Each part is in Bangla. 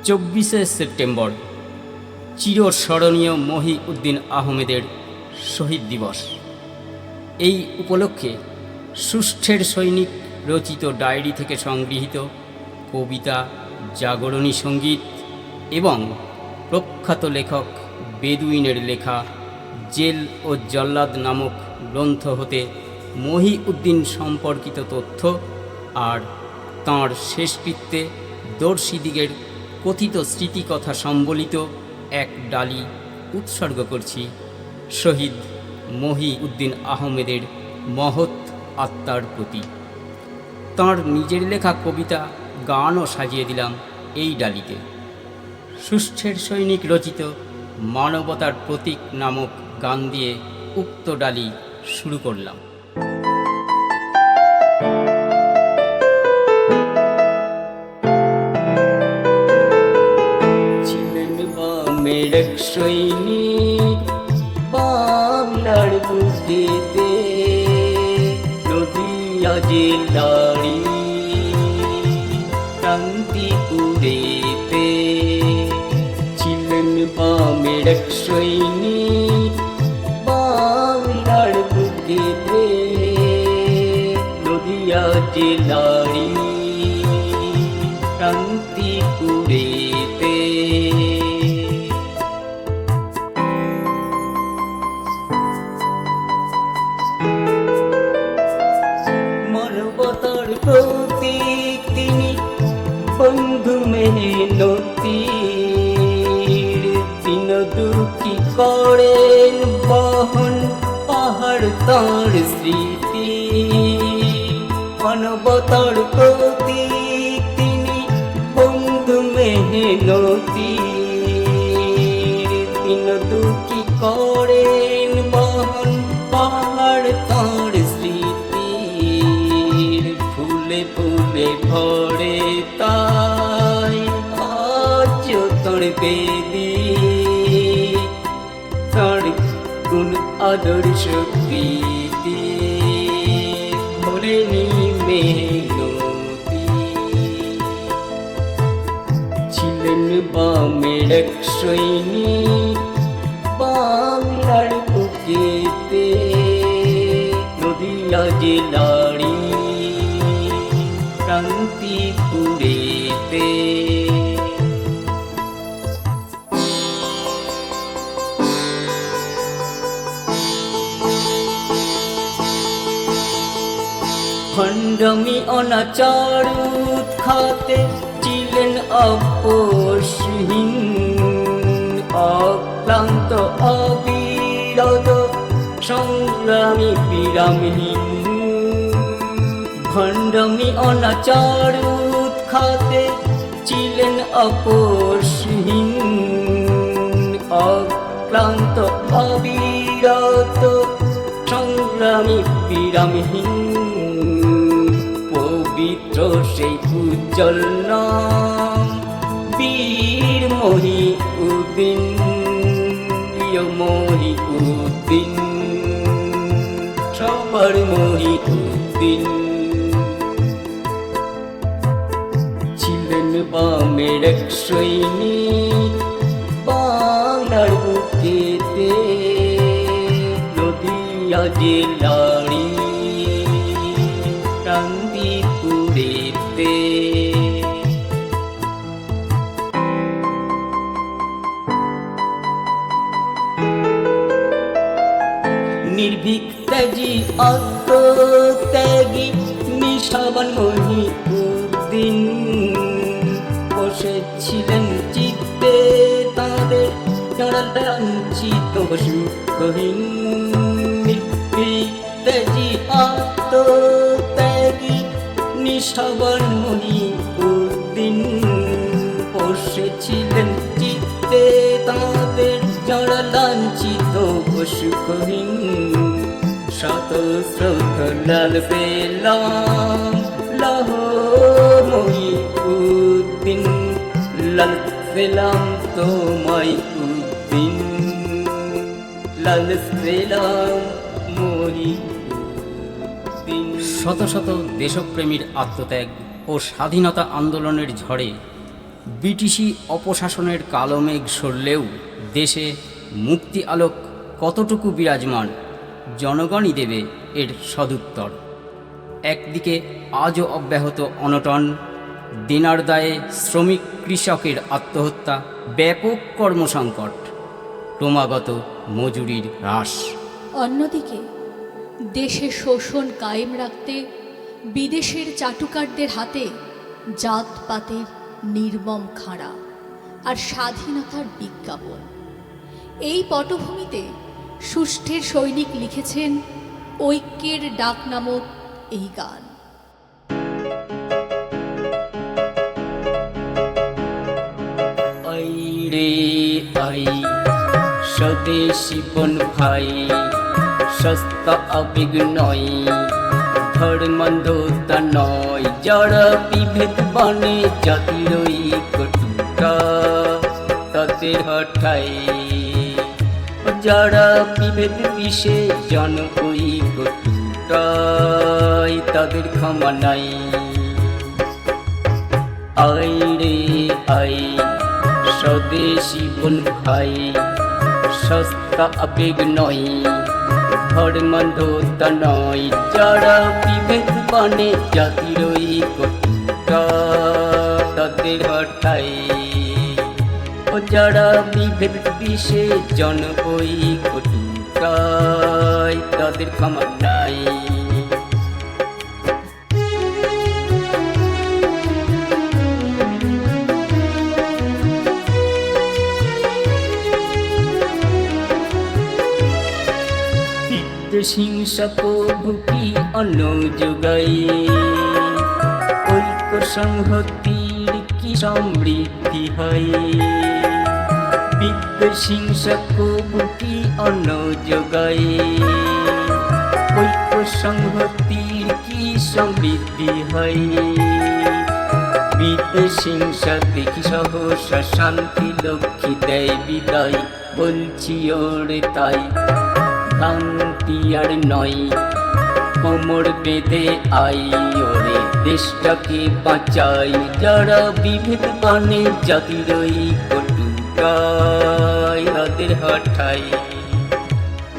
24শে সেপ্টেম্বর চিরস্মরণীয় মহিউদ্দিন আহমেদের শহীদ দিবস। এই উপলক্ষে সুষ্ঠের সৈনিক রচিত ডায়েরি থেকে সংগৃহীত কবিতা, জাগরণী সঙ্গীত এবং প্রখ্যাত লেখক বেদুইনের লেখা জেল ও জল্লাদ নামক গ্রন্থ হতে মহিউদ্দিন সম্পর্কিত তথ্য আর তাঁর শেষকৃত্যে দর্শীদিগের কথিত স্মৃতিকথা সম্বলিত এক ডালি উৎসর্গ করছি শহীদ মহিউদ্দিন আহমেদের মহৎ আত্মার প্রতি। তাঁর নিজের লেখা কবিতা, গানও সাজিয়ে দিলাম এই ডালিতে। সুষ্ঠের সৈনিক রচিত মানবতার প্রতীক নামক গান দিয়ে উক্ত ডালি শুরু করলাম। এক সৈনিক বাংলার বুকেতে, নদিয়া জেলারি শান্তিপুরেতে। ছিলেন বামের এক সৈনিক বাংলার বুকেতে, নদিয়া জেলারি শান্তিপুরেতে। মানবতার প্রতীক তিনি, বন্ধু মেহনতির, দিন দুঃখী করেন বহন পাহাড় তাঁর স্মৃতি। মানবতার প্রতীক তিনি, বন্ধু মেহনতির, দিন দুঃখী করেন বহন পাহাড় তাঁর স্মৃতি। ফুলে ফুলে ভরে তাই আজ তোর বেদি, তার গুণ আদর্শ কীর্তি ভরেনি মেহনতি। ছিলেন বামের এক সৈনিক বাংলার বুকেতে, নদিয়া জেলারি শান্তিপুরেতে। ভণ্ডামি অনাচার উৎখাতে ছিলেন আপোষহীন, অক্লান্ত অবিরত সংগ্রামী বিরামহীন। ভণ্ডামি অনাচার উৎখাতে ছিলেন আপোষহীন, অক্লান্ত অবিরত সংগ্রামী বিরামহীন। পবিত্র সেই উজ্জ্বল নাম বীর মহিউদ্দিন, মহিউদ্দিন, সবার মহিউদ্দিন। ছিলেন বামের এক সৈনিক বাংলার বুকেতে, নদিয়া জেলারি শান্তিপুরেতে। নির্ভীক ত্যাগী আত্মত্যাগী নিশাবান মহিউদ্দিন, বসেছিলেন চিত্তে তাঁদের যারা লাঞ্ছিত সুখহীন। নির্ভীক ত্যাগী আত্মত্যাগী নিশাবান মহিউদ্দিন, বসেছিলেন চিত্তে তাঁদের যারা লাঞ্ছিত সুখহীন। শত শ্রদ্ধা লাল পেলাম লাহ মহিউদ্দিন, লাল পেলাম তোমায় উদ্দিন, লাল পেলাম মহিউদ্দিন। শত শত দেশপ্রেমীর আত্মত্যাগ ও স্বাধীনতা আন্দোলনের ঝড়ে ব্রিটিশি অপশাসনের কালো মেঘ সরলেও দেশে মুক্তি আলোক কতটুকু বিরাজমান, জনগণই দেবে এর সদুত্তর। একদিকে আজও অব্যাহত অনটন, দিনার দায়ে শ্রমিক কৃষকের আত্মহত্যা, ব্যাপক কর্মসংকট, ক্রমাগত মজুরির হ্রাস। অন্যদিকে দেশে শোষণ কায়েম রাখতে বিদেশের চাটুকারদের হাতে জাতপাতের নির্মম খাঁড়া আর স্বাধীনতার বিজ্ঞাপন। এই পটভূমিতে সুষ্ঠের সৈনিক লিখেছেন ঐক্যের ডাক নামক এই গান। আই রে আই স্বদেশী বন ভাই, সস্তা আবেগ নয়, ধর্মান্ধতা নয়, যারা বিভেদ বানে জাতির কটুটা তাদের হঠাই, যারা বিভেদ বিষে জন কটুটাই তাদের ক্ষমা নাই। আই রে আই স্বদেশী বন ভাই, সস্তা আবেগ নয়, ধর্মান্ধতা নয়, যারা বিভেদ বানে জাতির কটুটা তাদের হঠাই, ও যারা বিভেদ বিষে জন কটুটাই তাদের ক্ষমা নাই। হিংসা প্রভৃতি অন্ন যোগাই, ঐক্য সংহতির কি সমৃদ্ধি হয়, বিদ্বেষ হিংসা প্রভৃতি অন্ন যোগাই, ঐক্য সংহতির কি সমৃদ্ধি হয়, বিদ্বেষ হিংসা দেখি সহসা শান্তি লক্ষ্মী দেয় বিদায়, বলছি ওরে তাই শান্তি আর নয়, কোমর বেঁধে আই ওরে দেশটাকে বাঁচাই, যারা বিভেদ বানে জাতির কটুটাই তাদের হঠাই,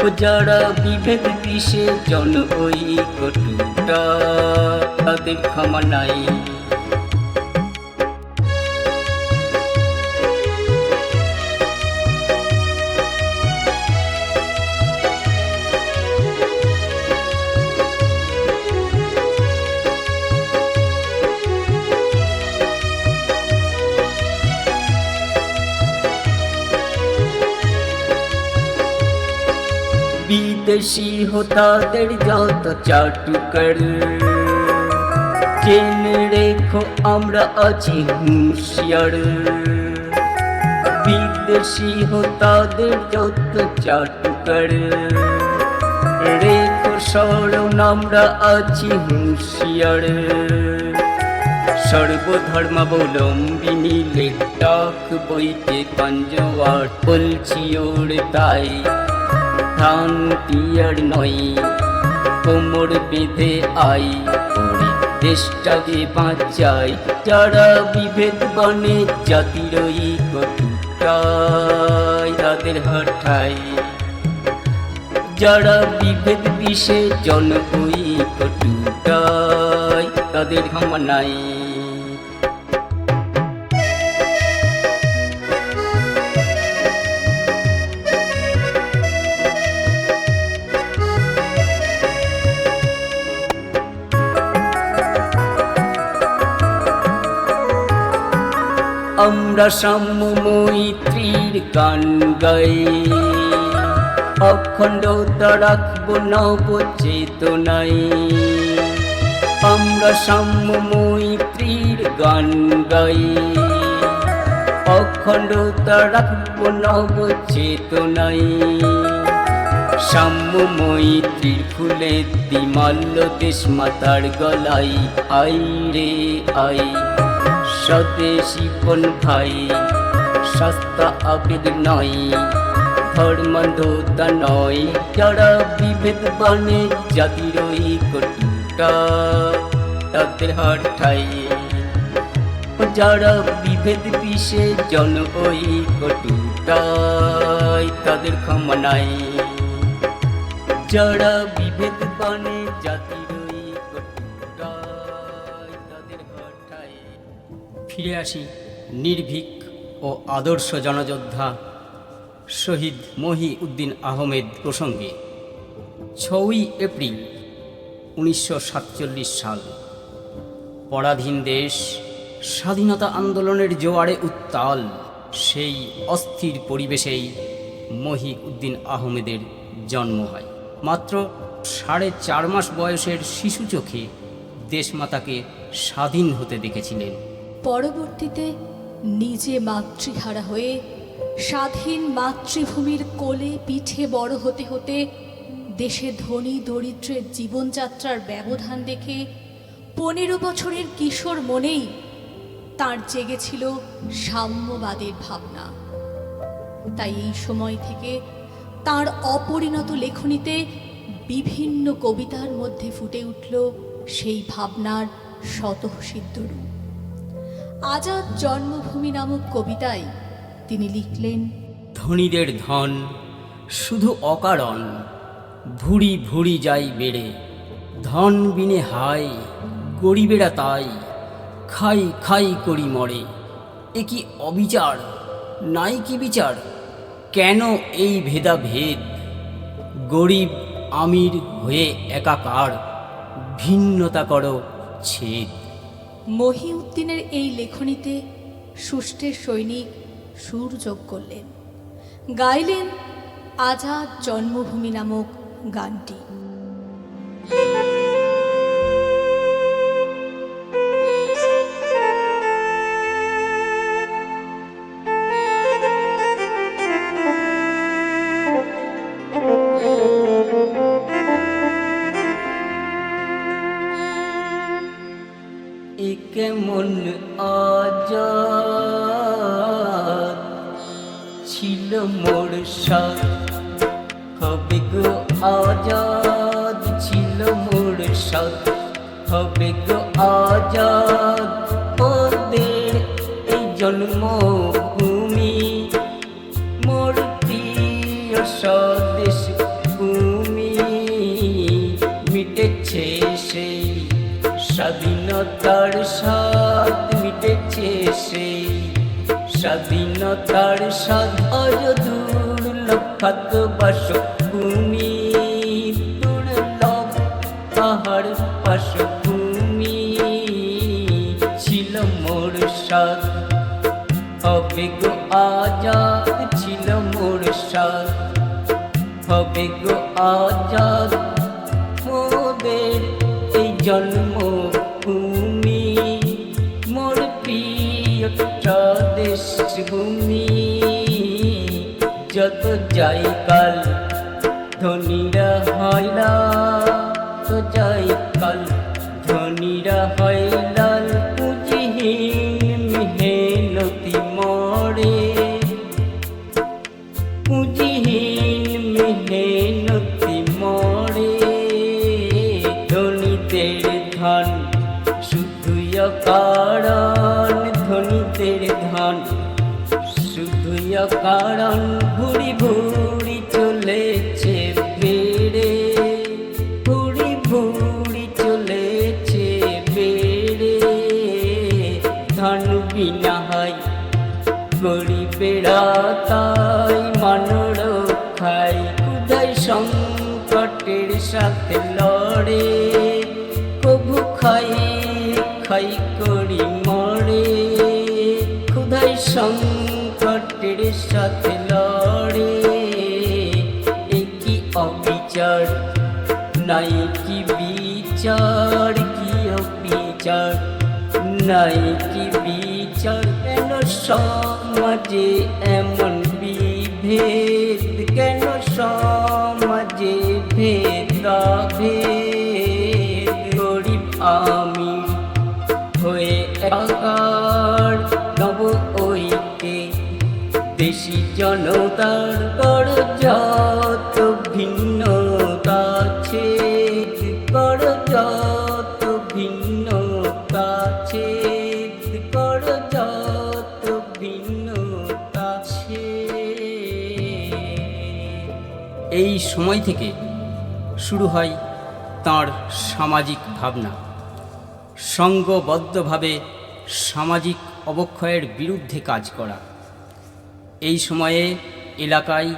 ও যারা বিভেদ বিষে জন কটুটা তাদের ক্ষমা নাই। বিদেশি হো তাদের যত চাটুকার, জেনে রেখো আমরা আছি হুঁশিয়ার, বিদেশি হো তাদের যত চাটুকার, রেখো স্মরণ আমরা আছি হুঁশিয়ার, সর্বধর্মাবলম্বী মিলে ডাক বইতে পাঞ্জওয়ার, বলছি ওরে তাই শান্তি আর নয়, কোমর বেঁধে আই ওরে দেশটাকে বাঁচাই, যারা বিভেদ বানে জাতির কটুটাই তাদের হঠাই, যারা বিভেদ বিষে জন কটুটাই তাদের ক্ষমা নাই। আমরা সাম্য মৈত্রীর গান গাই, অখণ্ডতা রাখব নব চেতনায়, আমরা সাম্য মৈত্রীর গান গাই, অখণ্ডতা রাখব নব চেতনায়, সাম্য মৈত্রীর ফুলে দিমাল্য দেশ মাতার গলাই, আই রে আই স্বদেশী বন ভাই, সস্তা আবেগ নয়, ধর্মান্ধতা নয়, যারা বিভেদ বানে জাতির কটুটা তাদের হঠাই, যারা বিভেদ পিষে জন ওই কটুটাই তাদের ক্ষমা নাই। যারা বিভেদ বানে জাতির ওই কটুটাই তাদের হঠাই। ফিরে আসি নির্ভীক ও আদর্শ জনযোদ্ধা শহীদ মহিউদ্দিন আহমেদ প্রসঙ্গে। 6ই এপ্রিল 1947 সাল, পরাধীন দেশ, স্বাধীনতা আন্দোলনের জোয়ারে উত্তাল। সেই অস্থির পরিবেশেই মহিউদ্দিন আহমেদের জন্ম হয়। মাত্র 4.5 মাস বয়সের শিশু চোখে দেশমাতাকে স্বাধীন হতে দেখেছিলেন। পরবর্তীতে নিজে মাতৃহারা হয়ে স্বাধীন মাতৃভূমির কোলে পিঠে বড় হতে হতে দেশে ধনী দরিদ্রের জীবনযাত্রার ব্যবধান দেখে 15 বছরের কিশোর মনেই তার জেগেছিল সাম্যবাদের ভাবনা। তাই এই সময় থেকে তার অপরিণত লেখনীতে বিভিন্ন কবিতার মধ্যে ফুটে উঠল সেই ভাবনার স্বতঃসিদ্ধ রূপ। আজাদ জন্মভূমি নামক কবিতায় তিনি লিখলেন, ধনীদের ধন শুধু অকারণ, ভুড়ি ভুড়ি যাই বেড়ে। ধন বিনে হায় গরিবেরা তাই, খাই খাই করি মরে। এ কি অবিচার, নাই কি বিচার, কেন এই ভেদাভেদ? গরিব আমির হয়ে একাকার, ভিন্নতা করো ছেদ। মহিউদ্দিনের এই লেখনীতে সুষ্ঠের সৈনিক সুর যোগ করলেন, গাইলেন আজাদ জন্মভূমি নামক গানটি। এ কেমন আজাদ ছিল মোর সাথ, হবে গো আজাদ ছিল মোর সাথ, হবে গো আজাদ ওদের এই জন্মভূমি, মোর প্রিয় স্বদেশ ভূমি। মিটেছে সেই স্বাধীনতার স্বাদ, মিটেছে সেই স্বাধীনতার স্বাদ। আজ দুর্লভ বাসভূমি, দুর্লভ পাহাড় বাসভূমি ছিল মোর স্বাদ, হবে গো আজাদ ছিল মোর স্বাদ, হবে গো আজাদ মোদের এই জন্মভূমি, মোর প্রিয় স্বদেশ ভূমি। যত যাই কাল ধনীরা হয় লাল, তো যাই কাল ধনীরা হয় লাল, পুঁজিহীন মেহনতি মরে, পুঁজিহীন মেহনতি মরে। ধনীদের ধন শুধুই অকারণ, ধনীদের ধন শুধুই অকারণ, ভুড়ি ভুড়ি চলেছে বেড়ে, ভুড়ি ভুড়ি চলেছে বেড়ে। ধন বিনা হয় গরিবেরা তাই, মানর খাই ক্ষুধাই সংকটের সাথে লড়ে, কভু খাই খাই করি মরে। ক্ষুধাই সংকটের সাথে লড়ে, এ কি অবিচার, নাই কি বিচার, কি অবিচার, নাই কি বিচার। কেন সমাজে এমন বিভেদ, কেন সমাজে ভেদাভেদ। গরিব আমি হয়ে একাকার, নব ঐক্যে দেশি জনতার কর যত ভিন্নতা আছে, কর যত ভিন্নতা আছে, কর এই সময় থেকে শুরু হয় তাঁর সামাজিক ভাবনা। সংঘবদ্ধভাবে সামাজিক অবক্ষয়ের বিরুদ্ধে কাজ করা। এই সময়ে এলাকায়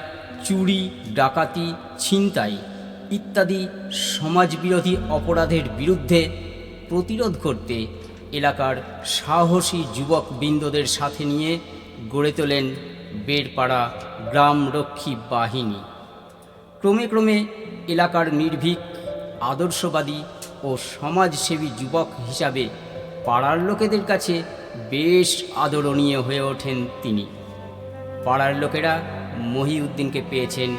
চুরি, ডাকাতি, ছিনতাই ইত্যাদি সমাজবিরোধী অপরাধের বিরুদ্ধে প্রতিরোধ করতে এলাকার সাহসী যুবকবৃন্দদের সাথে নিয়ে গড়ে তোলেন বেড়পাড়া গ্রামরক্ষী বাহিনী। ক্রমে ক্রমে এলাকার নির্ভীক, আদর্শবাদী ও সমাজসেবী যুবক হিসাবে পাড়ার লোকেদের কাছে বেশ আদরণীয় হয়ে ওঠেন তিনি। পাড়ার লোকেরা মহিউদ্দিনকে পেয়েছেন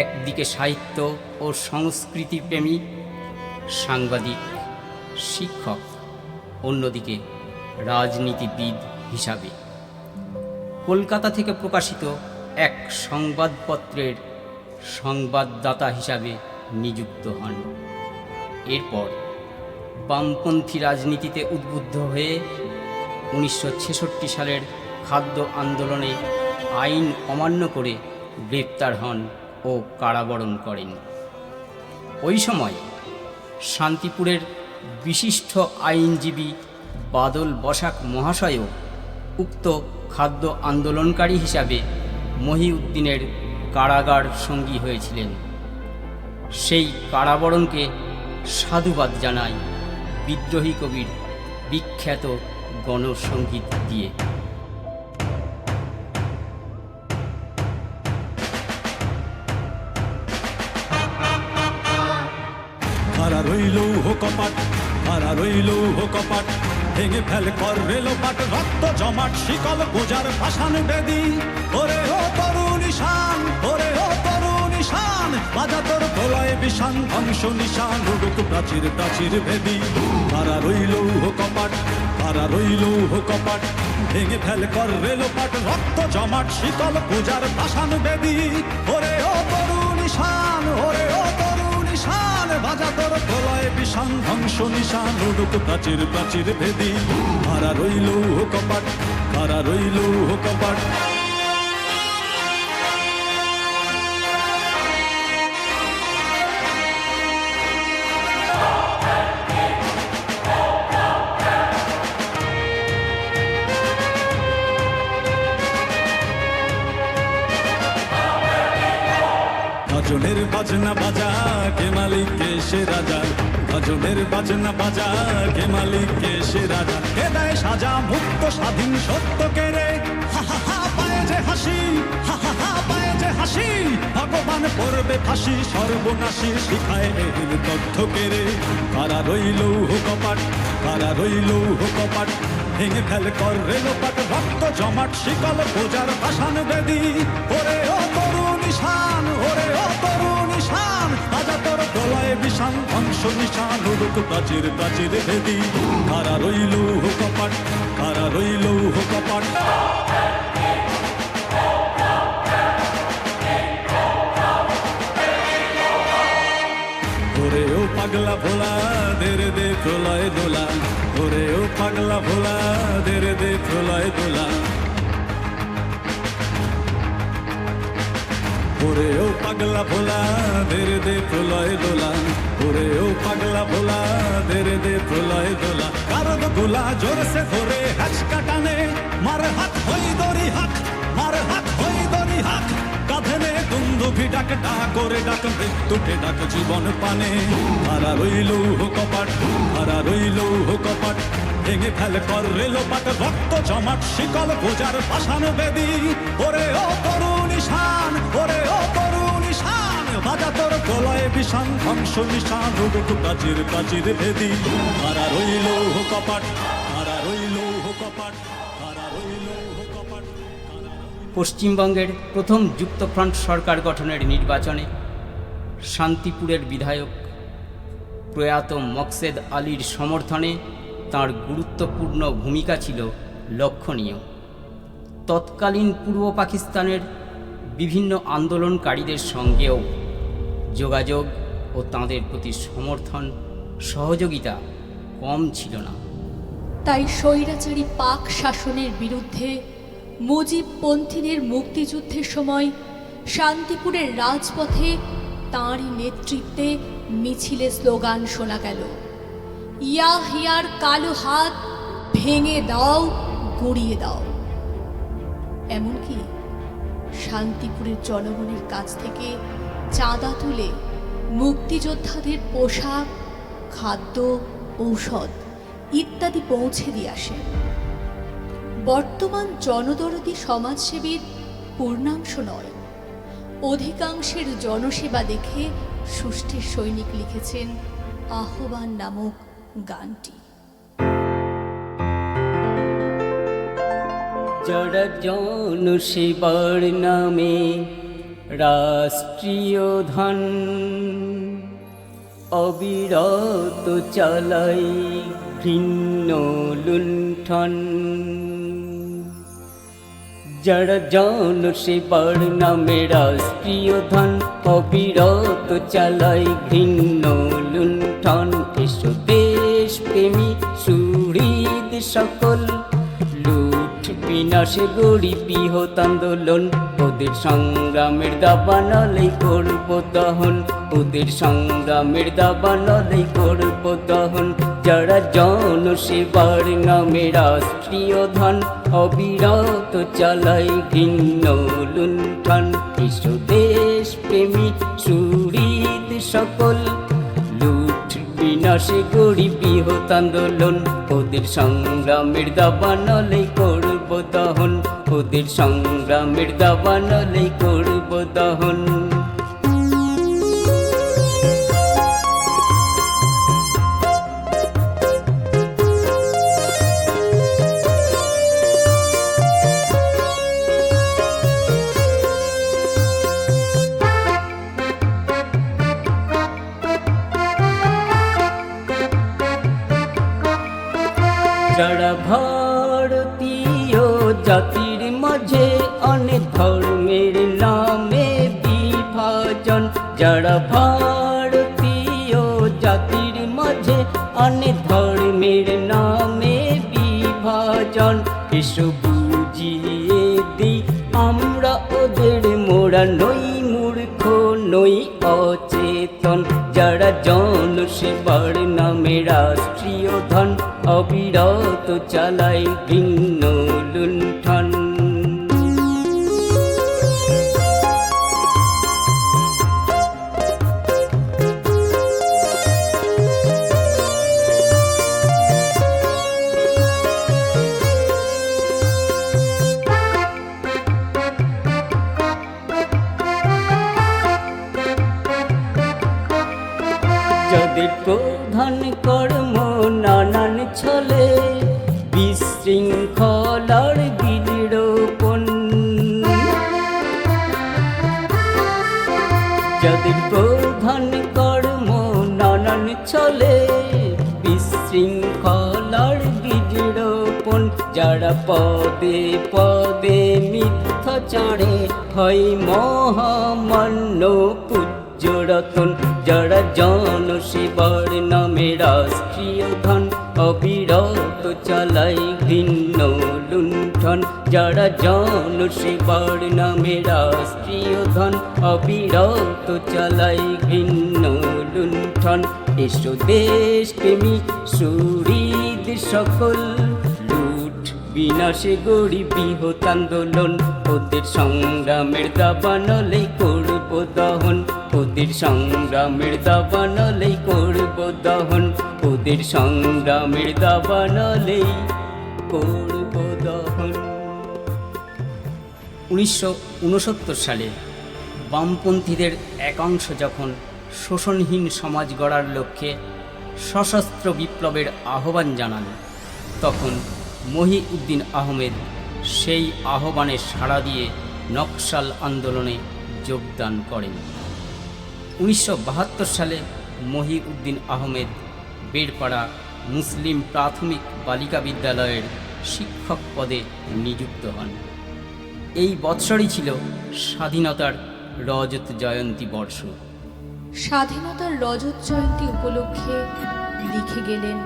একদিকে সাহিত্য ও সংস্কৃতি প্রেমী, সাংবাদিক, শিক্ষক, অন্যদিকে রাজনীতিবিদ হিসাবে। কলকাতা থেকে প্রকাশিত এক সংবাদপত্রের সংবাদদাতা হিসাবে নিযুক্ত হন। এরপর বামপন্থী রাজনীতিতে উদ্বুদ্ধ হয়ে 1966 সালের খাদ্য আন্দোলনে আইন অমান্য করে গ্রেপ্তার হন ও কারাবরণ করেন। ওই সময় শান্তিপুরের বিশিষ্ট আইনজীবী বাদল বসাক মহাশয়ও উক্ত খাদ্য আন্দোলনকারী হিসাবে মহিউদ্দিনের কারাগার সঙ্গী হয়েছিলেন। সেই কারাবরণকে সাধুবাদ জানায় বিদ্রোহী কবির বিখ্যাত গণসঙ্গীত দিয়ে। কারা রইল কপাট, কারা রইল কপাট, ভেঙে ফেল কর রেলোপাট, রক্ত জমাট শিকল গোজার পাষাণ বেদি। ওরে ও তরুণ ঈশান, ওরে ও তরুণ ঈশান, বাজা তোর প্রলয় বিষান, ধ্বংস নিশান উড়ুক প্রাচীর প্রাচীর ভেদি। কারা রইল কপাট, কারা রইল কপাট, ভেঙে ফেল কর রেলোপাট, রক্ত জমাট শিকল গোজার পাষাণ বেদি। ওরে ও তরুণ ঈশান, ওরে ও তরুণ ঈশান, বাজা তোর প্রলয় বিষান, ধ্বংস নিশান উড়ুক প্রাচীর প্রাচীর ভেদি। কারা রইল কপাট, কারা রইল কপাট। ভজনের বাজনা বাজা, কে মালিক কে সে রাজা। ভজনের বাজনা বাজা, কে মালিক কে সে রাজা। কে দেয় সাজা মুক্ত স্বাধীন সত্য কে রে। হা হা হা পায়ে যে হাসি, হা হা হা পায়ে যে হাসি, ভগবান পড়বে ফাঁসি সর্বনাশী, শিখায় এর তথ্য কে রে। কারা রইল কপাট, কারা রইল কপাট, ভেঙে ফেল কর রেলোপাট, রক্ত জমাট শিকল গোজার পাষাণ বেদি। ওরে ও তরুণ ঈশান, ওরে ও তরুণ ঈশান, বাজা তোর প্রলয় বিষান, ধ্বংস নিশান উড়ুক প্রাচীর প্রাচীর ভেদি। কারা রইল কপাট, কারা রইল কপাট। ওরে ও পাগলা ভোলা, দেরে দে প্রলয় দোলা। ওরে ও পাগলা ভোলা, দেরে দে প্রলয় দোলা। ওরে ও পাগলা ভোলা, দেরে দে প্রলয় দোলা। ওরে ও পাগলা ভোলা, দেরে দে প্রলয় দোলা। কারদ গোলা জোরসে ধরে হাঁচকা টানে, মার হাত হই দড়ি হাক, মার হাত হই দড়ি হাক। কাঁধে নে দুন্দুভি ডাক, ডাক করে ডাক মৃত্যুকে ডাক জীবন পানে। কারা রইল কপাট, কারা রইল কপাট, ভেঙে ফেল কর রেলোপাট, রক্ত জমাট শিকল গোজার পাষাণ বেদি। ওরে ও তরুণ ঈশান, ওরে ও তরুণ ঈশান, বাজা তোর প্রলয় বিষান, ধ্বংস নিশান উড়ুক প্রাচীর প্রাচীর ভেদি। কারা রইল কপাট, কারা রইল কপাট, কারা রইল কপাট। পশ্চিমবঙ্গের প্রথম যুক্তফ্রন্ট সরকার গঠনের নির্বাচনে শান্তিপুরের বিধায়ক প্রয়াত মকসেদ আলীর সমর্থনে তাঁর গুরুত্বপূর্ণ ভূমিকা ছিল লক্ষণীয়। তৎকালীন পূর্ব পাকিস্তানের বিভিন্ন আন্দোলনকারীদের সঙ্গেও যোগাযোগ ও তাঁদের প্রতি সমর্থন সহযোগিতা কম ছিল না। তাই স্বৈরাচারী পাক শাসনের বিরুদ্ধে মুজিবপন্থীদের মুক্তিযুদ্ধের সময় শান্তিপুরের রাজপথে তাঁরই নেতৃত্বে মিছিলে স্লোগান শোনা গেল, ইয়াহিয়ার কালো হাত ভেঙে দাও, গুঁড়িয়ে দাও। এমনকি শান্তিপুরের জনগণের কাছ থেকে চাঁদা তুলে মুক্তিযোদ্ধাদের পোশাক, খাদ্য, ঔষধ ইত্যাদি পৌঁছে দিয়ে আসেন। বর্তমান জনদরদী সমাজসেবীর পূর্ণাংশ নয়, অধিকাংশের জনসেবা দেখে সুষ্ঠের সৈনিক লিখেছেন আহ্বান নামক গানটি। যারা জনসেবার নামে রাষ্ট্রীয় ধন অবিরত চালাই ঘৃণ্য লুণ্ঠন, যারা জনসেবার নামে রাষ্ট্রীয় ধন অবিরত চালাই ঘৃণ্য লুণ্ঠন, এসো দেশ প্রেমী সুহৃদ সকল, লুঠ বিনাশে গড়ি বৃহৎ আন্দোলন, ওদের সংগ্রামের দাবানলেই করব দহন, ওদের সংগ্রামের দাবানলেই করব দহন। যারা জনসেবার নামে রাষ্ট্রীয় ধন অবিরত চালাই ঘৃণ্য লুণ্ঠন, এসো দেশ প্রেমী সুহৃদ সকল, লুঠ বিনাশে গড়ি বৃহৎ আন্দোলন, ওদের সংগ্রামের দাবানলেই করব দহন, ওদের সংগ্রামের দাবানলেই করব দহন। যারা ভারতীয় জাতির মাঝে অনেক ধর্মের নামে বিভাজন, যারা ভারতীয় জাতির মাঝে অনেক ধর্মের নামে বিভাজন, এসো বুঝিয়ে দিই আমরা ওদের, মোরা নই মূর্খ নই অচেতন, যারা জনসেবার নামে রাষ্ট্রীয় ধন অবিরত চালাই ঘৃণ্য লুণ্ঠন। যাদের প্রধান কর্ম নানান ছলে বিশৃঙ্খলার বীজরোপণ, যাদের প্রধান কর্ম নানান ছলে বিশৃঙ্খলার বীজরোপণ, যারা পদে পদে মিথ্যাচারে হয় মহামান্য পূজ্য রতন, যারা জনসেবার নামে রাষ্ট্রীয় ধন অবিরত চালাই ঘৃণ্য লুণ্ঠন, যারা জনসেবার নামে রাষ্ট্রীয় ধন অবিরত চালাই ঘৃণ্য লুণ্ঠন, এসো দেশ প্রেমী সুহৃদ সকল, লুঠ বিনাশে গড়ি বৃহৎ আন্দোলন, ওদের সংগ্রামের দাবানলেই করব দহন, ওদের সংগ্রামের দাবানলেই করব দহন, ওদের সংগ্রামের দাবানলেই করব দহন। 1969 সালে বামপন্থীদের একাংশ যখন শোষণহীন সমাজ গড়ার লক্ষ্যে সশস্ত্র বিপ্লবের আহ্বান জানান, তখন মহিউদ্দিন আহমেদ সেই আহ্বানে সাড়া দিয়ে নকশাল আন্দোলনে যোগদান করেন। 1972 সালে মহিউদ্দিন আহমেদ বেড়পাড়া মুসলিম প্রাথমিক বালিকা বিদ্যালয়ের শিক্ষক পদে নিযুক্ত হন। এই বৎসরই ছিল স্বাধীনতার রজত জয়ন্তী বর্ষ। স্বাধীনতার রজত জয়ন্তী উপলক্ষে লিখে গেলেন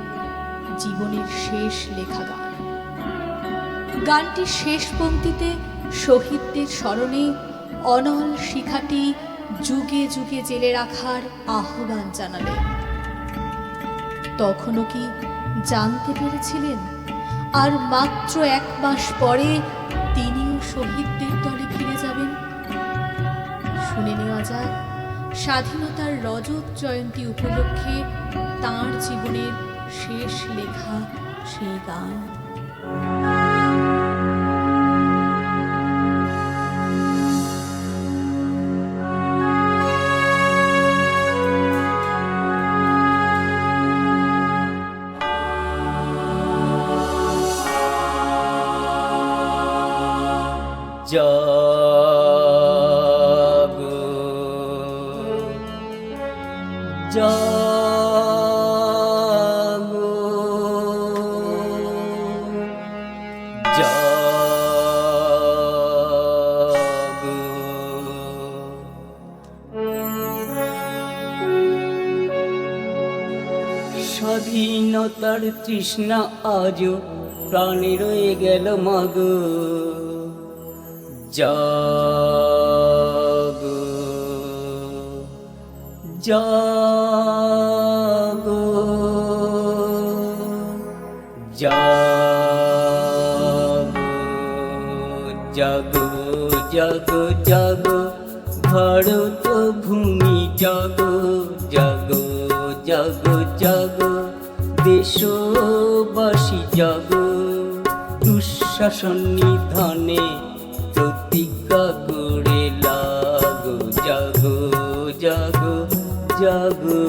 জীবনের শেষ লেখা গান। গানটির শেষ পংক্তিতে শহীদদের স্মরণে অনল শিখাটি যুগে যুগে জেলে রাখার আহ্বান জানালেন। তখনও কি জানতে পেরেছিলেন আর মাত্র 1 মাস পরে তিনিও শহীদদের দলে ফিরে যাবেন? শুনে নেওয়া যাক স্বাধীনতার রজত জয়ন্তী উপলক্ষে তাঁর জীবনের শেষ লেখা সেই গান। জাগো জাগো জাগো, স্বাধীনতার তৃষ্ণা আজও প্রাণে রয়ে গেল মাগো। জাগো জাগো জাগো, জাগো জাগো ভারত ভূমি, জাগো জাগো জাগো জাগো দেশবাসী, জাগো দুঃশাসন নিধনে প্রতিজ্ঞা করে লাগো। জাগো জাগো জাগো,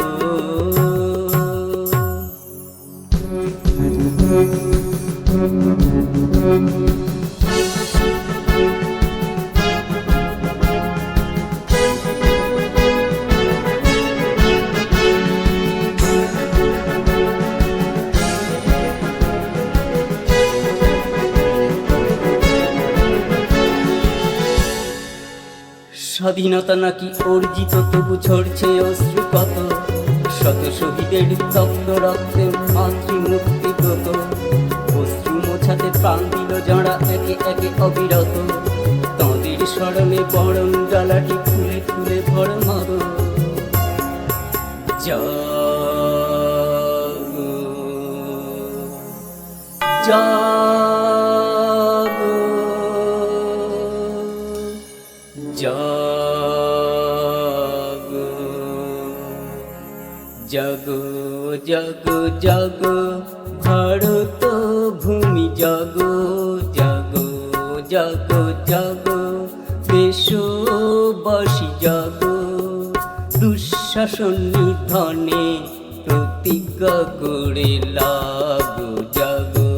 স্বাধীনতা নাকি অর্জিত তবু ঝরছে অশ্রু কত, শত শহীদের তপ্ত রক্তে মাতৃমূর্তি ব্রত, অশ্রু মোছাতে প্রাণ দিল যাঁরা একে একে অবিরত, তাঁদের স্মরণে বরণ ডালাটি ফুলে ফুলে ভর মাগো। জাগো জাগো জাগো, জাগো জাগো জাগো ভারত ভূমি, জাগো জাগো জাগো জাগো দেশবাসী, জাগো দুঃশাসন নিধনে প্রতিজ্ঞা করে লাগো। জাগো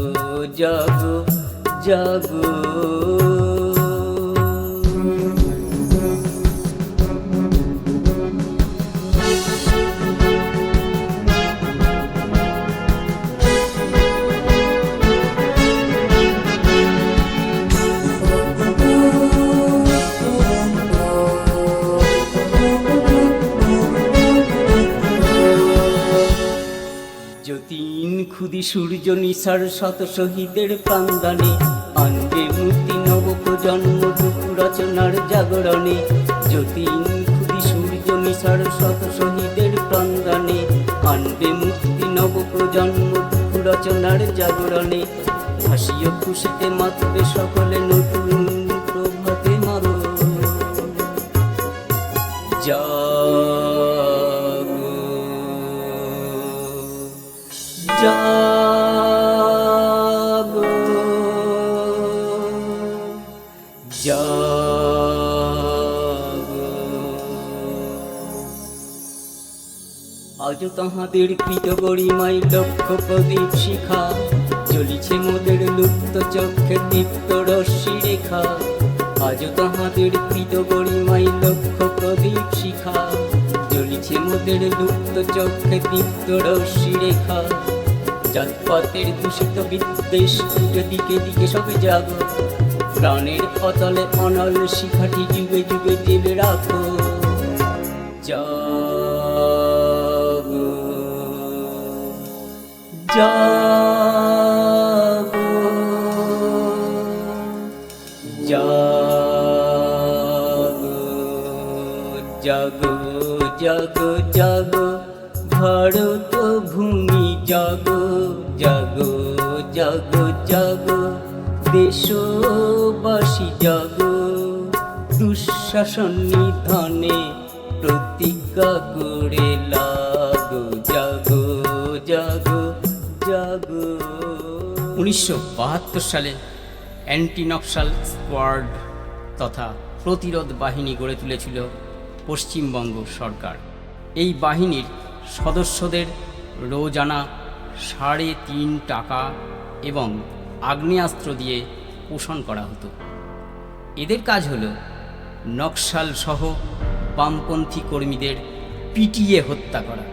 জাগো জাগো, যতীন ক্ষুদি সূর্য নিশার শত শহীদের প্রাণদানে, আনবে মুক্তি নব প্রজন্ম দুঃখ রচনার জাগরণে। যতীন ক্ষুদি সূর্য নিশার শত শহীদের প্রাণদানে, আনবে মুক্তি নব প্রজন্ম দুঃখ রচনার জাগরণে। হাসিও খুশিতে মাতবে সকলে নতুন প্রভাতে মারো। জাগো জাগো জাগো, আজও তাহাদের কৃত গরিমায় লক্ষ প্রদীপ শিখা, জ্বলিছে মোদের লুপ্ত চক্ষে দীপ্ত রশ্মি রেখা। আজও তাহাদের কৃত গরিমায় লক্ষ প্রদীপ শিখা, জ্বলিছে মোদের লুপ্ত চক্ষে দীপ্ত রশ্মি রেখা। জাতপাতের দূষিত বিদ্বেষ উঠে দিকে দিকে সবে জাগো, প্রাণের অতলে অনল শিখাটি যুগে যুগে জেলে রাখো। জাগো জাগো জাগো, জাগো জাগো জাগো ভারত ভূমি জাগো জাগো জাগো জাগো দেশবাসী জাগো দুঃশাসন নিধনে প্রতিজ্ঞা করে লাগো জাগো জাগো জাগো। 1972 সালে অ্যান্টি নকশাল স্কোয়াড তথা প্রতিরোধ বাহিনী গড়ে তুলেছিল পশ্চিমবঙ্গ সরকার। এই বাহিনীর সদস্যদের রোজানা 3.5 টাকা এবং আগ্নেয়াস্ত্র দিয়ে পোষণ করা হতো। এদের কাজ হলো নকশাল সহ বামপন্থী কর্মীদের পিটিয়ে হত্যা করা।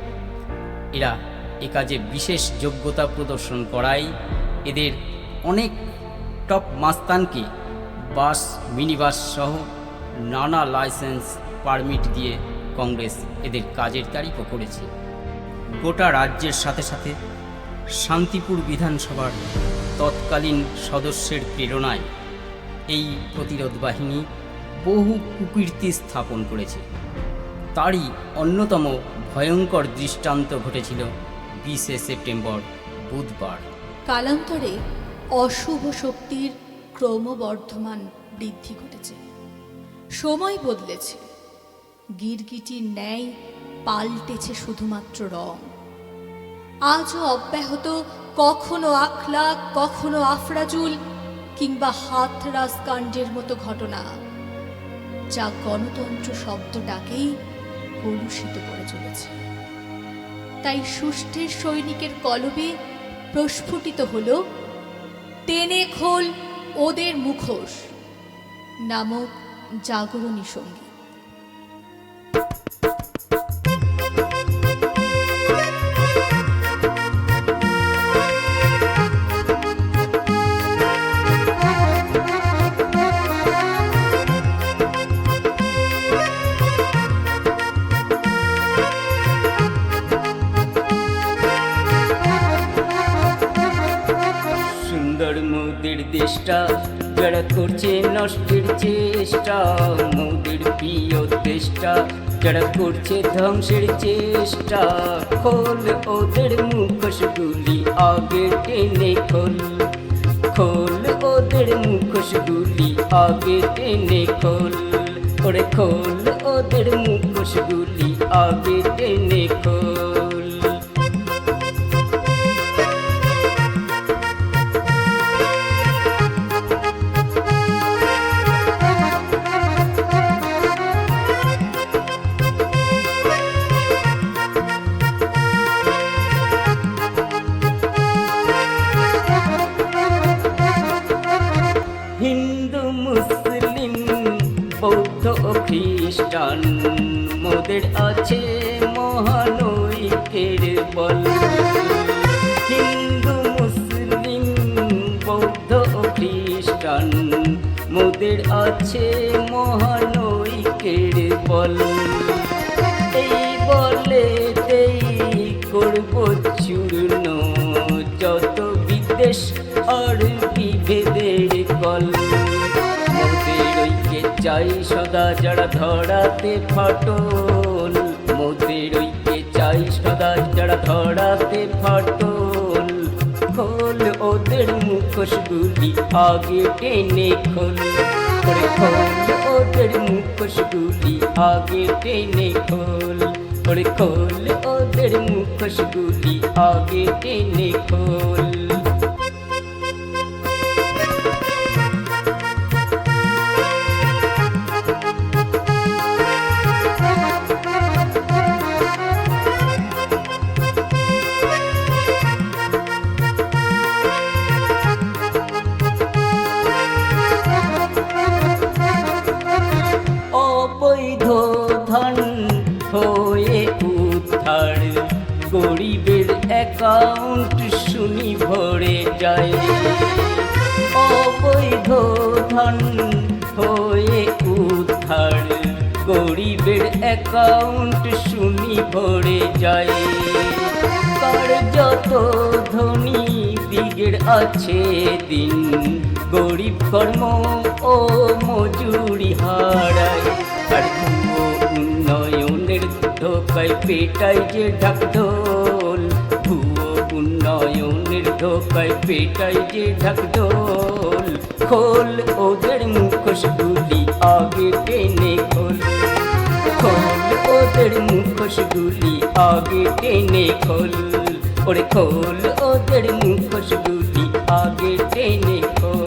এরা এ কাজে বিশেষ যোগ্যতা প্রদর্শন করায় এদের অনেক টপ মাস্তানকে বাস মিনিবাস সহ নানা লাইসেন্স পারমিট দিয়ে কংগ্রেস এদের কাজের তারিফও করেছে। গোটা রাজ্যের সাথে সাথে শান্তিপুর বিধানসভার তৎকালীন সদস্যের প্রেরণায় এই প্রতিরোধ বাহিনী বহু কুকীর্তি স্থাপন করেছে। তারই অন্যতম ভয়ঙ্কর দৃষ্টান্ত ঘটেছিল 20শে সেপ্টেম্বর বুধবার। কালান্তরে অশুভ শক্তির ক্রমবর্ধমান বৃদ্ধি ঘটেছে। সময় বদলেছে, গিরগিটির ন্যায় পাল্টেছে শুধুমাত্র রং। আজও অব্যাহত কখনো আখলা, কখনো আফরাজুল কিংবা হাথরাস কাণ্ডের মতো ঘটনা, যা গণতন্ত্র শব্দটাকেই কলুষিত করে চলেছে। তাই সুষ্ঠের সৈনিকের কলবে প্রস্ফুটিত হল টেনে খোল ওদের মুখোশ নামক জাগরণী সঙ্গীত। সুন্দর মোদের দেশটা যারা করছে নষ্টের চেষ্টা, মোদের প্রিয় দেশটা যারা করছে ধ্বংসের চেষ্টা, খোল ওদের মুখোশগুলি আগে টেনে খোল, খোল ওদের মুখোশগুলি আগে টেনে খোল, ওরে খোল ওদের মুখোশগুলি আগে টেনে খোল। হিন্দু মুসলিম বৌদ্ধ ও খ্রিস্টান মোদের আছে মহানৈক্যের বল। হিন্দু মুসলিম বৌদ্ধ ও খ্রিস্টান মোদের আছে মহানৈক্যের বল। এই বলেতেই করব চূর্ণ যত বিদ্বেষ আর বিভেদের কল। মোদের ঐক্যে চাই সদা যারা ধরাতে ফাটল, মোদের ঐক্যে চাই সদা যারা ধরাতে ফাটল, খোল ওদের মুখোশগুলি আগে টেনে খোল, ওরে খোল ওদের মুখোশগুলি আগে টেনে খোল, ওরে খোল ওদের মুখোশগুলি আগে টেনে খোল। অবৈধ ধন হয়ে উদ্ধার, গরিবের অ্যাকাউন্ট শুনি ভরে যায়। অবৈধ ধন হয়ে উদ্ধার, গরিবের অ্যাকাউন্ট শুনি ভরে যায়। কার যত ধনী দিগের আছে দিন, গরিব কর্ম ও মজুরি হারায়। আর উন্নয়ন ধোকায় পেটাই যে ঢাকঢোল, ভুয়ো উন্নয়নের ধোকায় পেটাই যে ঢাকঢোল। খোল ওদের মুখোশগুলি আগে টেনে খোল, খোল ওদের মুখোশগুলি আগে টেনে খোল, ওরে খোল ওদের মুখোশগুলি আগে টেনে খোল।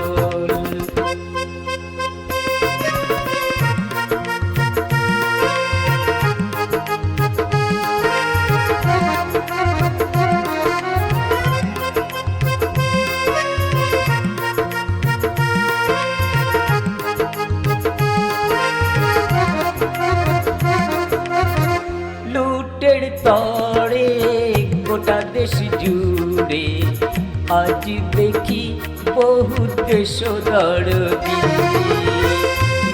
লুটের তরে গোটা দেশ জুড়ে আজ দেখি বহু দেশদরদি।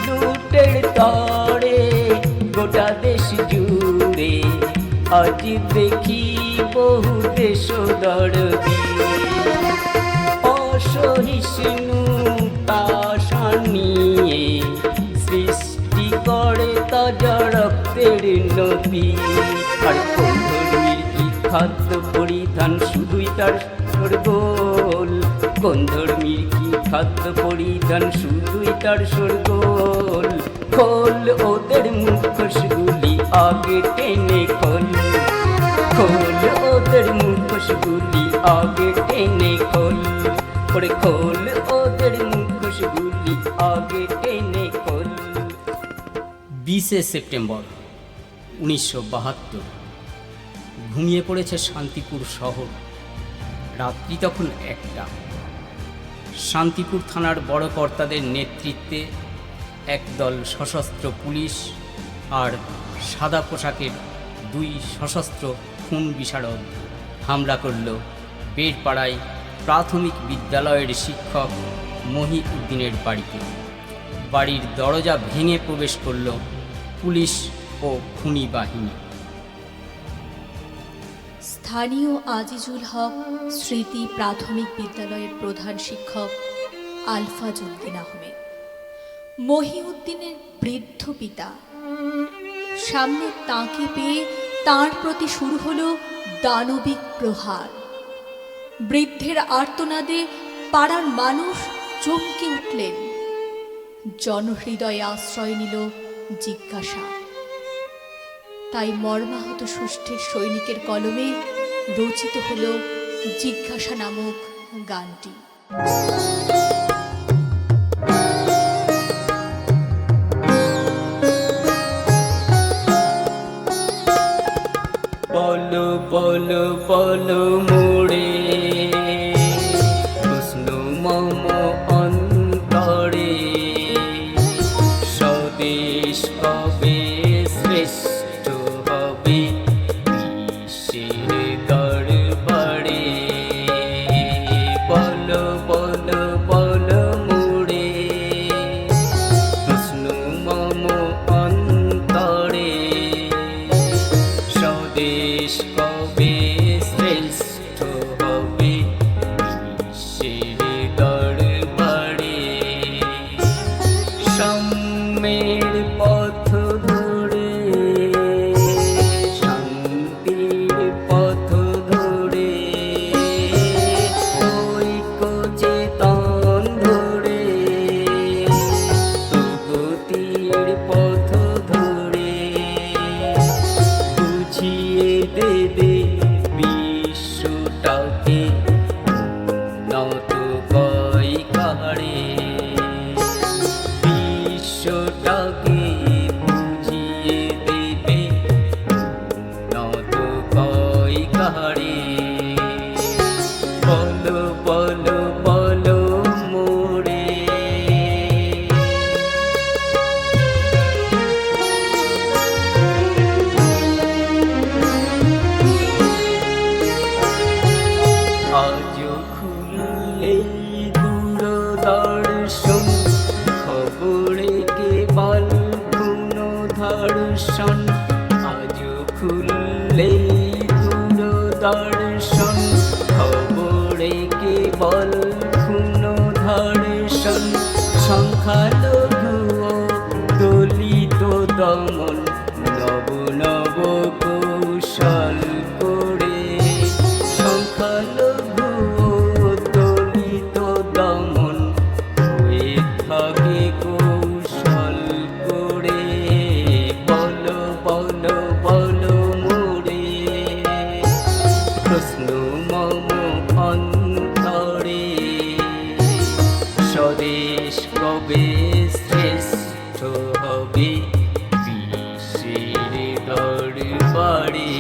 লুটের তরে গোটা দেশ জুড়ে আজ দেখি বহু দেশদরদি। অসহিষ্ণুতা শানিয়ে সৃষ্টি করে তাজা রক্তের নদী। আর কোন ধর্মীর কি খাদ্য পরিধান শুধুই তার শোরগোল, কোন ধর্মীর কি খাদ্য পরিধান শুধুই তার শোরগোল। খোল ওদের মুখোশগুলি আগে টেনে খোল, খোল ওদের মুখোশগুলি আগে টেনে খোল, ওরে খোল ওদের মুখোশগুলি আগে টেনে খোল। 20শে সেপ্টেম্বর 1972 ঘুমিয়ে পড়েছে শান্তিপুর শহর। রাত্রি তখন 1টা। শান্তিপুর থানার বড় কর্তাদের নেতৃত্বে একদল সশস্ত্র পুলিশ আর সাদা পোশাকের 2 সশস্ত্র খুন বিশারদ হামলা করল বেড়পাড়ায় প্রাথমিক বিদ্যালয়ের শিক্ষক মহিউদ্দিনের বাড়িতে। বাড়ির দরজা ভেঙে প্রবেশ করল পুলিশ ও খুনি বাহিনী। স্থানীয় আজিজুল হক স্মৃতি প্রাথমিক বিদ্যালয়ের প্রধান শিক্ষক আলফাজ উদ্দিন আহমেদ, মহিউদ্দিনের বৃদ্ধ পিতা। সামনে তাকে পেয়ে তার প্রতি শুরু হলো দানবিক প্রহার। বৃদ্ধের আর্তনাদে পাড়ার মানুষ চমকে উঠলেন। জনহৃদয়ে আশ্রয় নিল জিজ্ঞাসা। তাই মর্মাহত সুষ্ঠের সৈনিকের কলমে রচিত হল জিজ্ঞাসা নামক গানটি। বলো বলো বলো মোড়ে প্রশ্ন মম অন্তরে, স্বদেশ কবে শ্রেষ্ঠ হবে বিশ্বের দরবারে। বলো বলো বলো মোড়ে প্রশ্ন মম অন্তরে, স্বদেশ কবে শ্রেষ্ঠ হবে বিশ্বের দরবারে। সাম্যের পথ ধরে শান্তির পথ ধরে, ঐক্য চেতন ধরে প্রগতির পথ ধরে, বুঝিয়ে দেবে বিশ্বটাকে নত কয় কারে। বিশ্বটাকে বুঝিয়ে দেবে নত কয় কারে। বলো বলো বলো মোরে আজ খুললে দূরদর্শন, খবরে কেবল পুনর্দর্শন। আজ খুললে দূরদর্শন, খবরে কেবল পুনর্দর্শন। সংখ্যালঘু ও দলিত দমন, নব নব কবে শ্রেষ্ঠ হবে বিশ্বের দরবারে।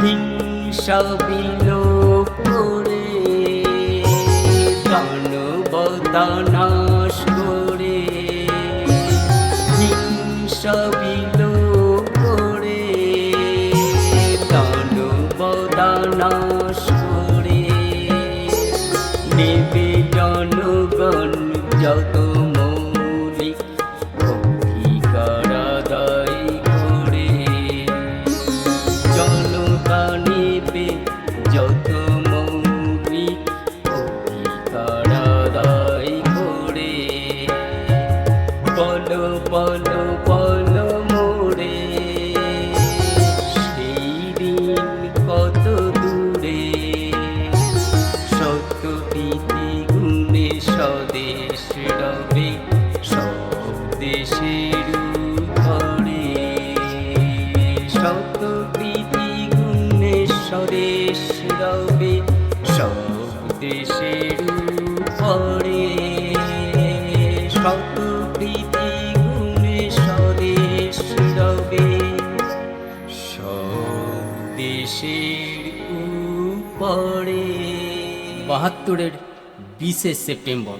হিংসা বিলোপ করে দানবতা নাশ করে, হিংসা বিলোপ করে দানবতা নাশ করে, নেবে জনগণ যত মৌলিক অধিকার আদায় করে। জনতা নেবে যত মৌলিক অধিকার আদায় করে। বলো বলো বলো মোরে সেই দিন কত দূরে, সত্য প্রীতি গুণে স্বদেশ রবে সব দেশের ঘরে। সত্য প্রীতি গুণে স্বদেশ রবে সব দেশের ঘরে। সত্য প্রীতি গুণে স্বদেশ রবে সব দেশের উপরে। 72-এর 20শে সেপ্টেম্বর,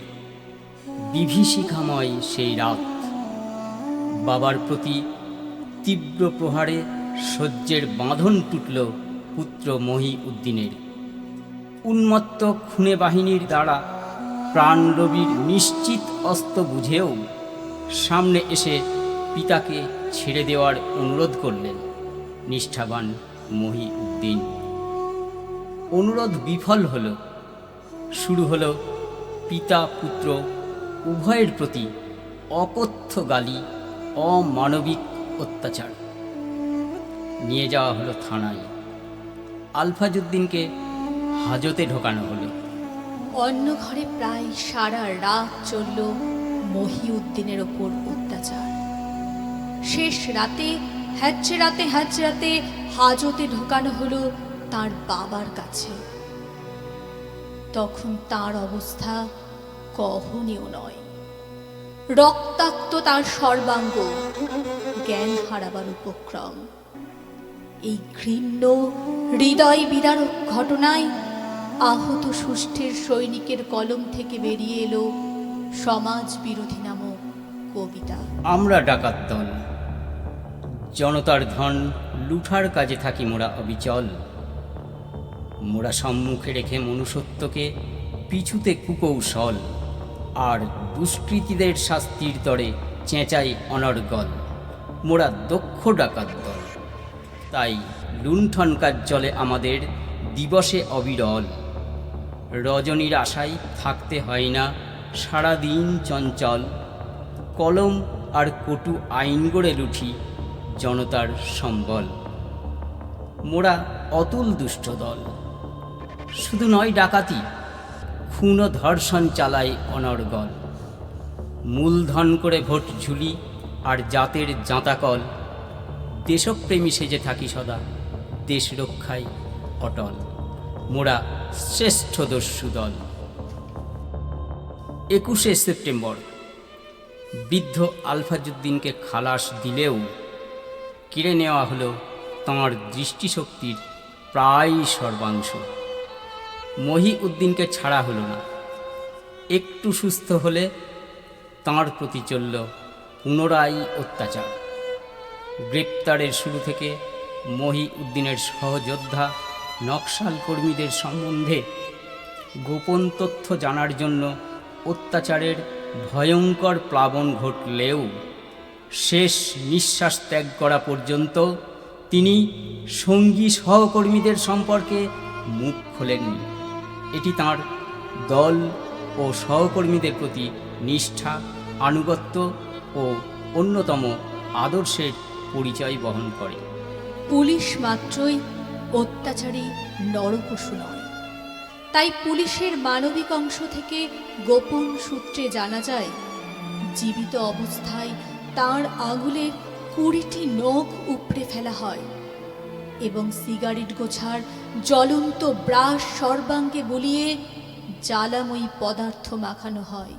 বিভীষিকাময় সেই রাত। বাবার প্রতি তীব্র প্রহারে সহ্যের বাঁধন টুটল পুত্র মহিউদ্দিনের। উন্মত্ত খুনে বাহিনীর দ্বারা প্রাণরবির নিশ্চিত অস্ত বুঝেও সামনে এসে পিতাকে ছেড়ে দেওয়ার অনুরোধ করলেন নিষ্ঠাবান মহিউদ্দিন। অনুরোধ বিফল হল। শুরু হলো পিতা পুত্র উভয়ের প্রতি অকথ্য গালি, অমানবিক অত্যাচার। নিয়ে যাওয়া হলো থানায়। আলফাজউদ্দিনকে হাজতে ঢোকানো হলো। অন্য ঘরে প্রায় সারা রাত চলল মহিউদ্দিনের ওপর অত্যাচার। শেষ রাতে হ্যাচরাতে হ্যাচরাতে হাজতে ঢোকানো হলো তার বাবার কাছে। তখন তার অবস্থা কহনীয় নয়। রক্তাক্ত তার সর্বাঙ্গ, জ্ঞান হারাবার উপক্রম। এই ঘৃণ্য হৃদয় বিদারক ঘটনায় আহত সুষ্ঠের সৈনিকের কলম থেকে বেরিয়ে এলো সমাজ বিরোধী নামক কবিতা। আমরা ডাকাত দল, জনতার ধন লুঠার কাজে থাকি মোরা অবিচল। মোরা সম্মুখে রেখে মনুষ্যত্বকে পিছুতে কুকৌশল, আর দুষ্কৃতীদের শাস্তির তরে চেঁচাই অনর্গল। মোরা দক্ষ ডাকাত দল, তাই লুণ্ঠন কাজ চলে আমাদের দিবসে অবিরল। রজনীর আশায় থাকতে হয় না সারাদিন চঞ্চল। কলম আর কটু আইন গড়ে লুঠি জনতার সম্বল। মোরা অতুল দুষ্ট দল, শুধু নয় ডাকাতি, খুন ও ধর্ষণ চালায় অনর্গল। মূলধন করে ভোট ঝুলি আর জাতের জাঁতাকল। দেশপ্রেমী সেজে থাকি সদা, দেশ রক্ষায় অটল। মোরা শ্রেষ্ঠ দস্যু দল। 21শে সেপ্টেম্বর, বৃদ্ধ আলফাজউদ্দিনকে খালাস দিলেও কেড়ে নেওয়া হলো তাঁর দৃষ্টিশক্তির প্রায় সর্বাংশ। মহিউদ্দিনকে ছাড়া হলো না। একটু সুস্থ হলে তাঁর প্রতি চলল পুনরায় অত্যাচার। গ্রেপ্তারের শুরু থেকে মহিউদ্দিনের সহযোদ্ধা নকশাল কর্মীদের সম্বন্ধে গোপন তথ্য জানার জন্য অত্যাচারের ভয়ঙ্কর প্লাবন ঘটলেও শেষ নিঃশ্বাস ত্যাগ করা পর্যন্ত তিনি সঙ্গী সহকর্মীদের সম্পর্কে মুখ খোলেননি। এটি তাঁর দল ও সহকর্মীদের প্রতি নিষ্ঠা, আনুগত্য ও অন্যতম আদর্শের পরিচয় বহন করে। পুলিশ মাত্রই অত্যাচারী নরপশু নয়। তাই পুলিশের মানবিক অংশ থেকে গোপন সূত্রে জানা যায়, জীবিত অবস্থায় তার আঙুলের 20টি নখ উপড়ে ফেলা হয় এবং সিগারেট গোছার জ্বলন্ত ব্রাশ সর্বাঙ্গে বলিয়ে জ্বালাময়ী পদার্থ মাখানো হয়।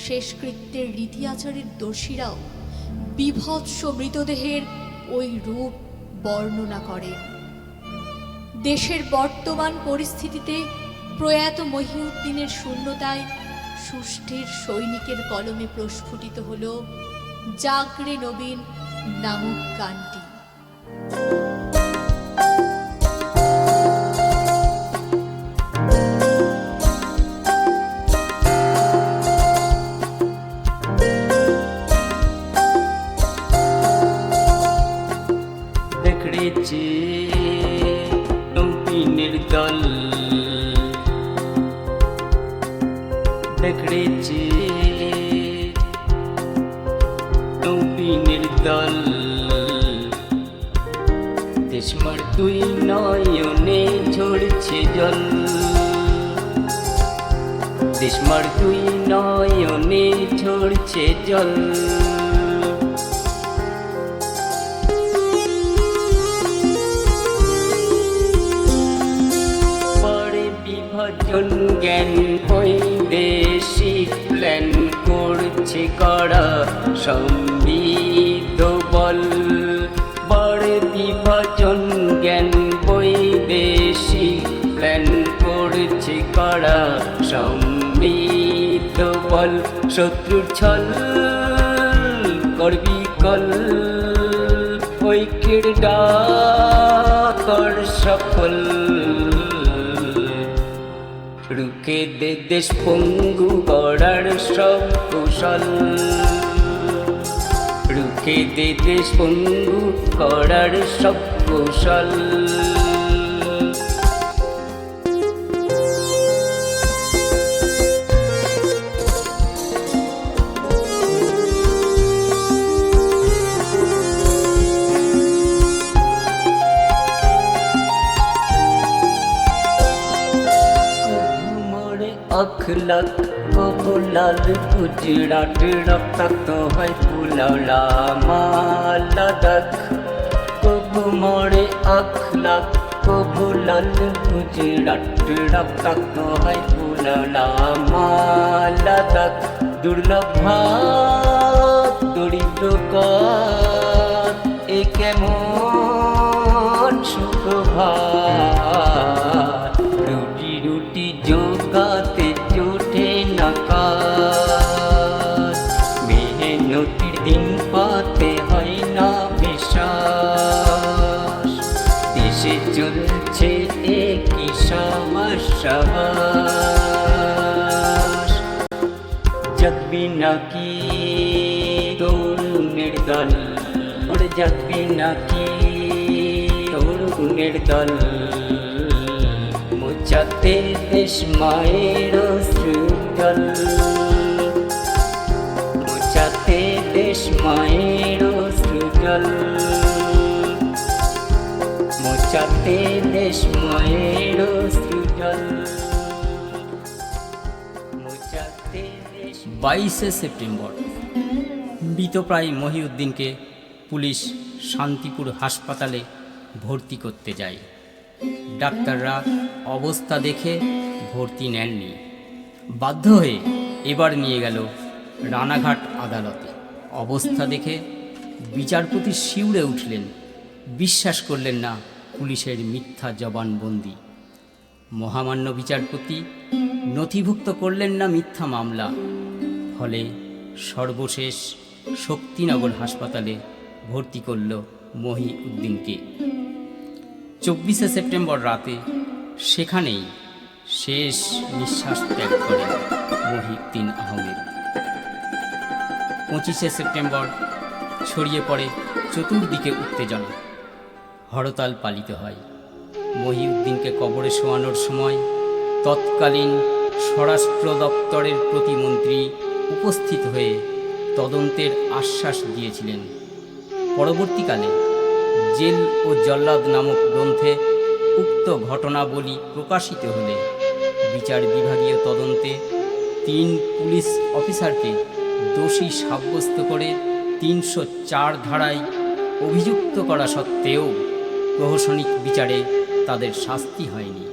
শেষকৃত্যের রীতি আচারের দোষীরাও বিভৎস মৃতদেহের ওই রূপ বর্ণনা করেন। দেশের বর্তমান পরিস্থিতিতে প্রয়াত মহিউদ্দিনের শূন্যতায় সুষ্ঠের সৈনিকের কলমে প্রস্ফুটিত হল জাগরে নবীন নামক গানটি। দেখড়েছে নবীনের দল, দেখড়েছে নবীনের দল, দেশমার দুই নয়নে ঝরছে জল, দেশমার দুই নয়নে ঝরছে জল। বিভাজন জ্ঞান বৈদেশিক প্ল্যান করছে করা সমৃদ্ধ বল, বড় বিভাজন জ্ঞান বৈদেশিক প্ল্যান করছে করা সমৃদ্ধ বল। শত্রুর ছল করবি কল, ঐক্যের ডাকর সফল, রুখে দে দেশ পঙ্গু গড়ার সব কৌশল, রুখে দে দেশ পঙ্গু গড়ার সব কৌশল। अखलक को बुलाल गुजरात रक्त है पुलौला मालदक को मोड़े अखलक को बुलाल गुजरात रक्त है पुलौला मालदक दुर्लभ दरिद्र एक मन सुखभा रुटी रुटी जोगाते জোটে নাকাত, মেহনতির দিন পাতে হয় না বিশ্বাস, দেশে চলছে একই সমস্যা। জাগবি নাকি তরুণের দল, ওরে জাগবি নাকি তরুণের দল, মোচাতে দেশ মায়ের অশ্রুজল, মোচাতে দেশ মায়ের অশ্রুজল, মোচাতে দেশ মায়ের অশ্রুজল, মোচাতে দেশ। 22শে সেপ্টেম্বর মৃতপ্রায় মহিউদ্দিনকে পুলিশ শান্তিপুর হাসপাতালে ভর্তি করতে যায়। ডাক্তাররা অবস্থা দেখে ভর্তি নেননি, বাধ্য হয়ে এবার নিয়ে গেল রানাঘাট আদালতে। অবস্থা দেখে বিচারপতি শিউরে উঠলেন, বিশ্বাস করলেন না পুলিশের মিথ্যা জবানবন্দি। মহামান্য বিচারপতি নথিভুক্ত করলেন না মিথ্যা মামলা, ফলে সর্বশেষ শক্তিনগর হাসপাতালে ভর্তি করল মহিউদ্দিনকে। 24শে সেপ্টেম্বর রাতে সেখানেই শেষ নিঃশ্বাস ত্যাগ করেন মহিউদ্দিন আহমেদ। 25শে সেপ্টেম্বর ছড়িয়ে পড়ে চতুর্দিকে উত্তেজনা, হরতাল পালিত হয়। মহিউদ্দিনকে কবরে শোয়ানোর সময় তৎকালীন স্বরাষ্ট্র দপ্তরের প্রতিমন্ত্রী উপস্থিত হয়ে তদন্তের আশ্বাস দিয়েছিলেন। পরবর্তীকালে জেল ও জল্লাদ নামক গ্রন্থে উক্ত ঘটনাবলী প্রকাশিত হলে বিচার বিভাগীয় তদন্তে 3 পুলিশ অফিসারকে দোষী সাব্যস্ত করে 304 ধারায় অভিযুক্ত করা সত্ত্বেও প্রহসনিক বিচারে তাদের শাস্তি হয়নি।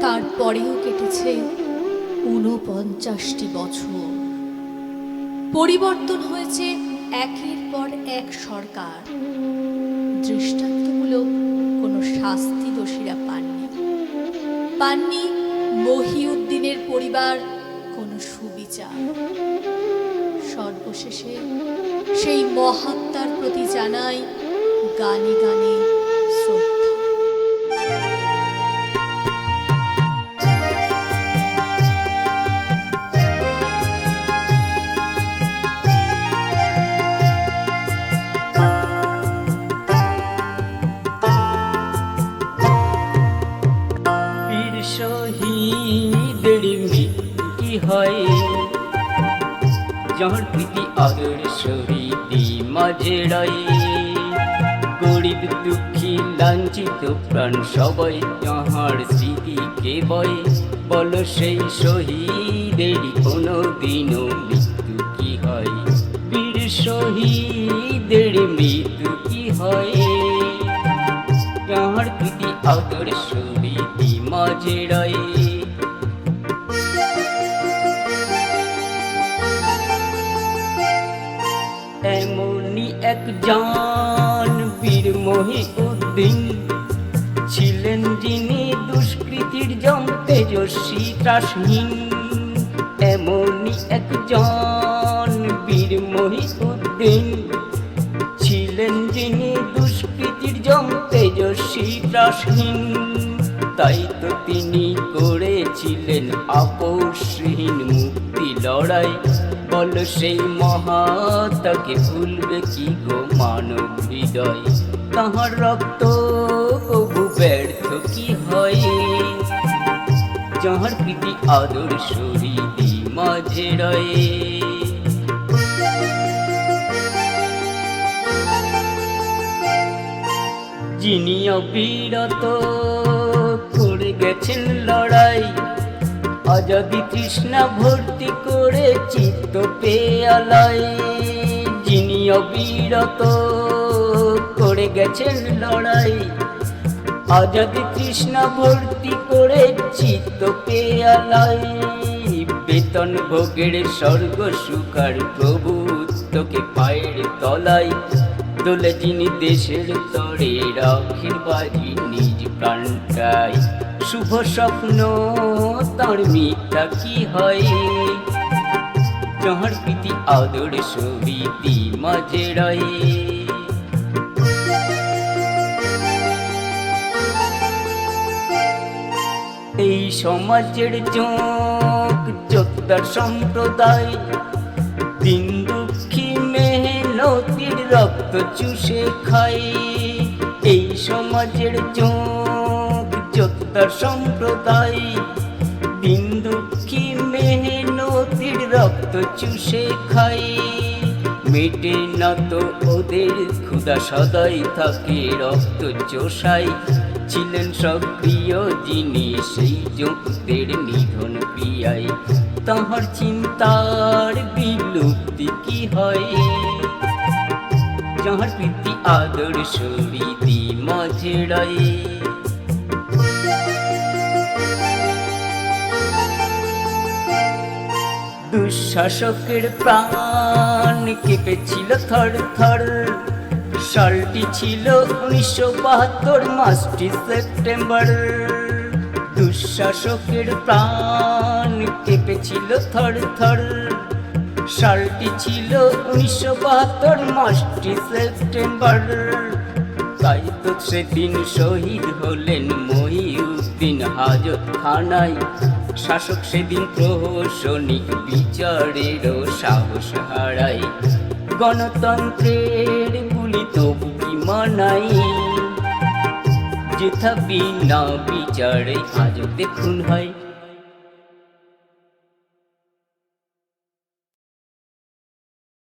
তারপরেও কেটেছে 49টি বছর। পরিবর্তন হয়েছে একের পর এক সরকার, দৃষ্টান্তমূলক কোনো শাস্তি দোষীরা পাননি মহিউদ্দিনের পরিবার কোনো সুবিচার। সর্বশেষে সেই মহাত্মার প্রতি জানাই গানে গানে শ্রদ্ধা। বীর শহীদের মৃত্যু কি হয়, যাহার প্রীতি আদর শহীদি মাঝে রয়। গরিব দুঃখী লাঞ্ছিত প্রাণ সবাই যাহার স্মৃতিকে বয়। বল সেই শহীদেরই কোনো দিনও মৃত্যু কি হয়, বীর শহীদের মৃত্যু কি হয়, যাহার প্রীতি আদর শহীদি মাঝে রয়। এমনি একজন বীর মহিউদ্দিন ছিলেন, যিনি দুষ্কৃতির জম তেজস্বী ত্রাসহীন। এমনি একজন বীর মহিউদ্দিন ছিলেন, যিনি দুষ্কৃতির জম তেজস্বী ত্রাসহীন। তাই তো তিনি করেছিলেন আপোষহীন মুক্তি লড়াই। বল সেই মহাত্মাকে ভুলবে কি গো মানব হৃদয়, তাহার রক্ত কবু ব্যর্থ কি হয়, যাহার প্রীতি আদর শহীদি মাঝে রয়। যিনি অবিরত করে গেছেন লড়াই, আজাদি তৃষ্ণা ভর্তি করে চিত্ত পেয়ালায়। যিনি অবিরত করে গেছেন লড়াই, আজাদি তৃষ্ণা ভর্তি করে চিত্ত পেয়ালায়। বেতন ভোগের স্বর্গ সুখার প্রভুত্বকে পায়ের তলায়। দোলে যিনি দেশের তরে রাখেন বাজি নিজ প্রাণটাই। শুভ স্বপ্ন তার মিথ্যা কি হয়, যাহার প্রীতি আদর শহীদি মাঝে রয়। এই সমাজের চোখ যোদ্ধার সম্প্রদায়, দিন দুঃখী মেহনতির রক্ত চুষে খায়। এই সমাজের চোখ যোদ্ধার সম্প্রদায়, দিন দুঃখী মেহনতির রক্ত চুষে খায়। মেটে না তো ওদের ক্ষুধা, সদাই থাকে রক্ত চোষায়। ছিলেন সক্রিয় যিনি সেই যোগদের নিধন ক্রিয়ায়, তাহার চিন্তার বিলুপ্তি কি হয়, যাহার প্রীতি আদর শহীদি মাঝে রয়। দুঃশাসকের প্রাণ কেঁপেছিল থর থর। সালটি ছিল 1972 মাসটি সেপ্টেম্বর। দুঃশাসকের প্রাণ কেঁপেছিল থর থর। সালটি ছিল 1972 মাসটি সেপ্টেম্বর। তাই তো সেদিন শহীদ হলেন মহিউদ্দিন হাজত খানায়। শাসক সেদিন প্রহসনিক বিচারেরও সাহস হারায়। গণতন্ত্রের গুলি তবু কি মানাই, যেথা বিনা বিচারে হাজতে খুন হয়।